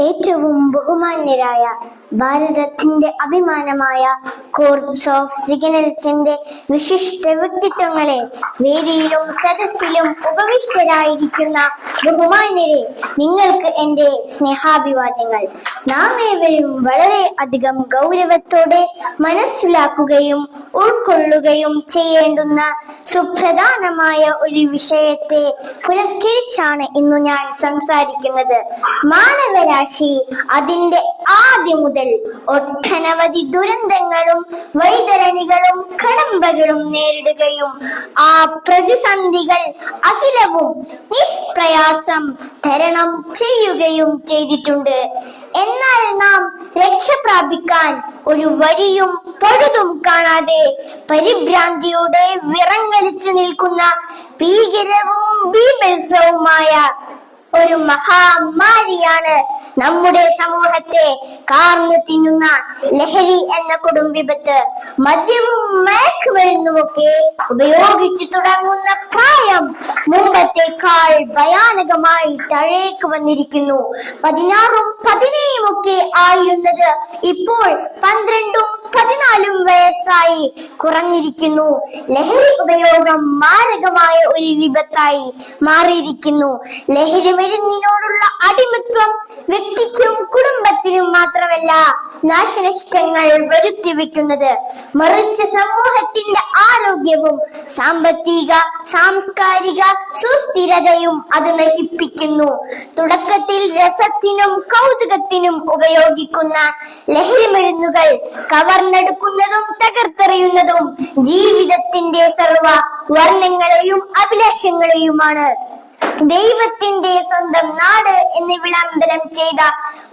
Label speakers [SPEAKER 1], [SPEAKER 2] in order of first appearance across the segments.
[SPEAKER 1] ഏറ്റവും ബഹുമാന്യരായ ഭാരതത്തിന്റെ അഭിമാനമായ കോർപ്സ് ഓഫ് സിഗ്നൽസിന്റെ വിശിഷ്ട വ്യക്തിത്വങ്ങളെ, വേദിയിലും സദസ്സിലും ഉപവിഷ്ടരായിരിക്കുന്ന ബഹുമാന്യരെ, നിങ്ങൾക്ക് എന്റെ സ്നേഹാഭിവാദ്യങ്ങൾ. നാം ഏവരും വളരെ അധികം ഗൗരവത്തോടെ മനസ്സിലാക്കുകയും ഉൾക്കൊള്ളുകയും ചെയ്യേണ്ടുന്ന സുപ്രധാനമായ ഒരു വിഷയത്തെ പുരസ്കരിച്ചാണ് ഇന്നു ഞാൻ സംസാരിക്കുന്നത്. മാനവരാശി അതിന്റെ ആദ്യം മുതൽ ഒട്ടനവധി ദുരന്തങ്ങളും വൈതരണികളും കടമ്പകളും നേരിടുകയും ആ പ്രതിസന്ധികൾ അഖിലവും നിഷ്പ്രയാസം തരണം ചെയ്യുകയും ചെയ്തിട്ടുണ്ട്. എന്നാൽ നാം രക്ഷ പ്രാപിക്കാൻ ഒരു വഴിയും പഴുതും കാണാതെ പരിഭ്രാന്തിയോടെ വിറങ്ങലിച്ചു നിൽക്കുന്ന ഭീകരവും ബീഭത്സവുമായ ഒരു മഹാമാരിയാണ് നമ്മുടെ സമൂഹത്തെ കാർന്നു തിന്നുന്ന ലഹരി എന്ന കൊടും വിപത്ത്. മദ്യവും മയക്കുമരുന്നുമൊക്കെ ഉപയോഗിച്ചു തുടങ്ങുന്ന പ്രായം മുമ്പത്തേക്കാൾ ഭയാനകമായി താഴേക്ക് വന്നിരിക്കുന്നു. 16ഉം 17ഉം ഒക്കെ ആയിരുന്നത് ഇപ്പോൾ 12ഉം 14ഉം വയസ്സായി കുറഞ്ഞിരിക്കുന്നു. ലഹരി ഉപയോഗം മാരകമായ ഒരു വിപത്തായി മാറിയിരിക്കുന്നു. ലഹരി മരുന്നിനോടുള്ള അടിമത്വം വ്യക്തിക്കും കുടുംബത്തിനും മാത്രമല്ല നാശനഷ്ടങ്ങൾ വരുത്തി വെക്കുന്നത്, മറിച്ച് സമൂഹത്തിന്റെ ആരോഗ്യവും സാമ്പത്തിക സാംസ്കാരിക സുസ്ഥിരതയും അത് നശിപ്പിക്കുന്നു. തുടക്കത്തിൽ രസത്തിനും കൗതുകത്തിനും ഉപയോഗിക്കുന്ന ലഹരി മരുന്നുകൾ കവർന്നെടുക്കുന്നതും തകർത്തെറിയുന്നതും ജീവിതത്തിന്റെ സർവ വർണ്ണങ്ങളെയും അഭിലാഷങ്ങളെയുമാണ്. ദൈവത്തിന്റെ സ്വന്തം നാട് എന്ന് വിളംബരം ചെയ്ത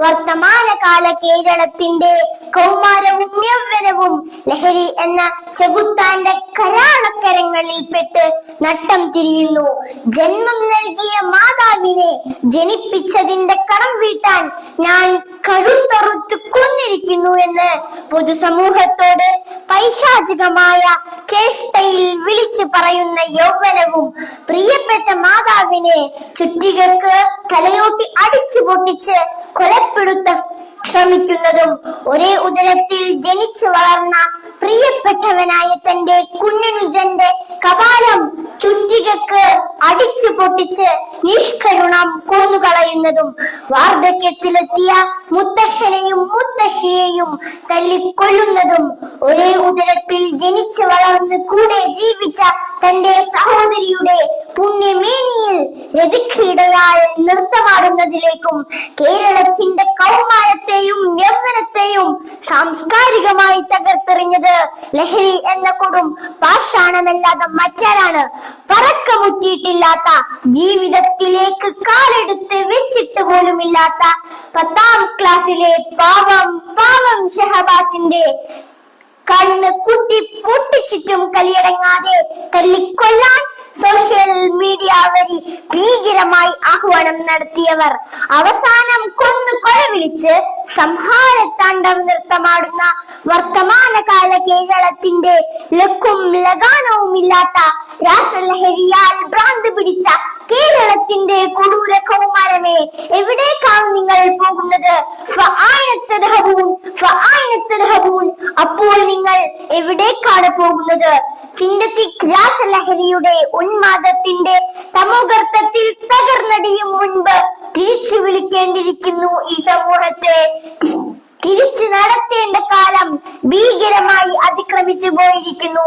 [SPEAKER 1] വർത്തമാനകാല കേരളത്തിന്റെ കൗമാരവും യൗവനവും ലഹരി എന്ന ചെകുത്താന്റെ കരാളക്കരങ്ങളിൽപ്പെട്ട് നട്ടം തിരിയുന്നു. ജന്മം നൽകിയ മാതാവിനെ ജനിപ്പിച്ചതിന്റെ കടം വീട്ടാൻ ഞാൻ കഴുത്തറുത്ത് കൊന്നിരിക്കുന്നു എന്ന് പൊതുസമൂഹത്തോട് പൈശാചികമായ ചേഷ്ടയിൽ വിളിച്ചു പറയുന്ന യൗവനവും പ്രിയപ്പെട്ട മാതാവിനെ ചുറ്റികൾക്ക് തലയോട്ടി അടിച്ചു പൊട്ടിച്ച് കൊലപ്പെടുത്ത ശ്രമിക്കുന്നതും, ഒരേ ഉദരത്തിൽ ജനിച്ചു വളർന്ന പ്രിയപ്പെട്ടവനായ തന്റെ കുഞ്ഞനുജന്റെ കപാലം ചുറ്റികക്ക് അടിച്ചു പൊട്ടിച്ച് നിഷ്കരുണം കൊന്നുകളയുന്നതും, വാർദ്ധക്യത്തിലെത്തിയ മുത്തശ്ശനെയും മുത്തശ്ശിയെയും തല്ലിക്കൊല്ലുന്നതും, ഒരേ ഉദരത്തിൽ ജനിച്ചു വളർന്ന് കൂടെ ജീവിച്ച തന്റെ സഹോദരിയുടെ പുണ്യമേനിയിൽ രതിക്രീഡയാൽ നൃത്തമാടുന്നതിലേക്കും കേരളത്തിന്റെ കൗമാരത്തെയും യൗവനത്തെയും സാംസ്കാരികമായി തകർത്തെറിഞ്ഞത് ലഹരി എന്ന കൊടും പാഷാണമല്ലാതെ മറ്റാരാണ്? പറക്കമുറ്റിയിട്ടില്ലാത്ത, ജീവിതത്തിലേക്ക് കാലെടുത്ത് വെച്ചിട്ട് പോലുമില്ലാത്ത 10ാം ക്ലാസ്സിലെ പാവം ഷഹബാസിന്റെ കണ്ണ് കുത്തി പൊട്ടിച്ചിട്ടും കലിയടങ്ങാതെ തല്ലിക്കൊല്ലാൻ സോഷ്യൽ മീഡിയ വഴി ഭീകരമായി ആഹ്വാനം നടത്തിയവർ അവസാനം കൊന്നു കൊലവിളിച്ച് സംഹാരത്താണ്ഡവ നൃത്തമാടുന്ന വർത്തമാനകാല കേരളത്തിന്റെ ലക്കും ലഗാനവുമില്ലാത്ത രാസലഹരിയാൽ ഭ്രാന്ത് പിടിച്ച കേരളത്തിന്റെ കൊടൂര കൗമാരമേ, എവിടേക്കാണ് നിങ്ങൾ പോകുന്നത്? അപ്പോൾ നിങ്ങൾ എവിടേക്കാണ് പോകുന്നത്? സിന്തറ്റിക് രാസലഹരിയുടെ ഉന്മാദത്തിന്റെ തമോഗർത്തത്തിൽ തകർന്നടിയും മുൻപ് തിരിച്ചു വിളിക്കേണ്ടിയിരിക്കുന്നു ഈ സമൂഹത്തെ. തിരിച്ചു നടത്തേണ്ട കാലം ഭീകരമായി അതിക്രമിച്ചു പോയിരിക്കുന്നു.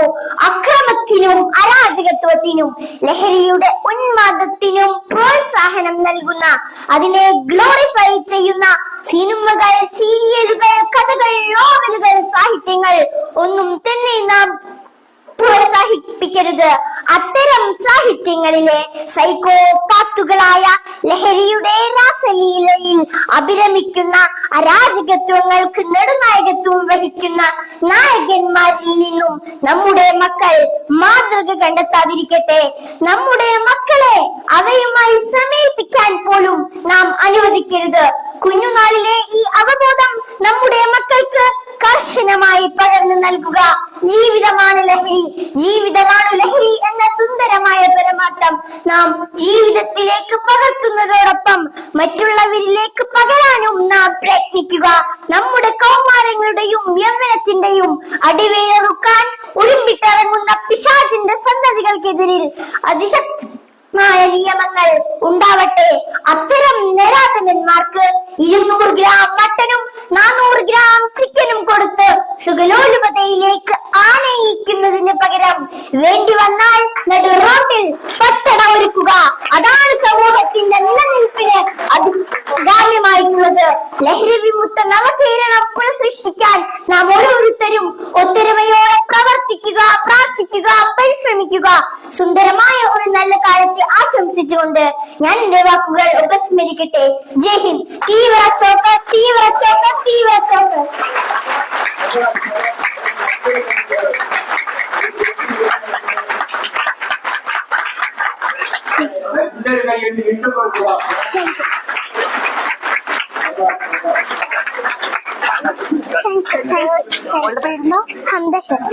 [SPEAKER 1] അക്രമത്തിനും അരാജകത്വത്തിനും ലഹരിയുടെ ഉന്മാദത്തിനും പ്രോത്സാഹനം നൽകുന്ന, അതിനെ ഗ്ലോറിഫൈ ചെയ്യുന്ന സിനിമകൾ, സീരിയലുകൾ, കഥകൾ, നോവലുകൾ, സാഹിത്യങ്ങൾ ഒന്നും തന്നെ നാം പ്രോത്സാഹിപ്പിക്കരുത്. അത്തരം സാഹിത്യങ്ങളിലെ സൈക്കോപാത്തുകളായ ലഹരിയുടെ രാസലീലയിൽ അഭിരമിക്കുന്ന അരാജകത്വങ്ങൾക്ക് നെടുനായകത്വം വഹിക്കുന്ന നായകന്മാരിൽ നിന്നും നമ്മുടെ മക്കൾ മാതൃക കണ്ടെത്താതിരിക്കട്ടെ. നമ്മുടെ മക്കളെ അവയുമായി സമീപിക്കാൻ പോലും നാം അനുവദിക്കരുത്. കുഞ്ഞുനാളിലെ ഈ അവബോധം നമ്മുടെ മക്കൾക്ക് കർശനമായി പകർന്നു നൽകുക. ജീവിതമാണ് ലഹരി, ജീവിതമാണ് ലഹരി എന്ന സുന്ദരമായ പരമാർത്ഥം നാം ജീവിതത്തിലേക്ക് പകർത്തുന്നതോടൊപ്പം മറ്റുള്ളവരിലേക്ക് പകരാനും പ്രയത്നിക്കുക. നമ്മുടെ കൗമാരങ്ങളുടെയും യൗവനത്തിന്റെയും അടിവേരറുക്കാൻ ഉരുമ്പിട്ടിറങ്ങുന്ന പിശാചിന്റെ സന്തതികൾക്കെതിരിൽ അതിശക്തമായ നിയമങ്ങൾ ഉണ്ടാവട്ടെ. അത്തരം നരാധനന്മാർക്ക് 200 ഗ്രാം മട്ടനും 400 ഗ്രാം ചിക്കനും കൊടുത്ത് സുഖലോലുപതയിലേക്ക് ആനയിക്കുന്നതിന് പകരം വേണ്ടി വന്നാൽ നടു റോട്ടിൽ പട്ടട ഒരുക്കുക. അതാണ് സമൂഹത്തിന്റെ നിലനിൽപ്പിന് അഭികാമ്യമായിട്ടുള്ളത്. ലഹരി വിമുക്ത നവകേരളം പുനഃസൃഷ്ടിക്കാൻ നാം ഓരോരുത്തരും ഒത്തൊരുമയോടെ പ്രവർത്തിക്കുക, പ്രാർത്ഥിക്കുക, പരിശ്രമിക്കുക. സുന്ദരമായ ഒരു നല്ല കാലത്തെ ആശംസിച്ചുകൊണ്ട് ഞാൻ എന്റെ വാക്കുകൾ ഉപസ്മരിക്കട്ടെ. ജയ് ഹിന്ദ്. തീവ്ര ചോക്ക്, തീവ്ര ചോക്ക്, തീവ്ര ചോക്ക്.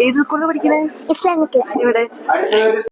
[SPEAKER 2] ഏത് സ്കൂളിൽ പഠിക്കണേ?
[SPEAKER 1] ഇസ്ലാമിക്.
[SPEAKER 2] ഇവിടെ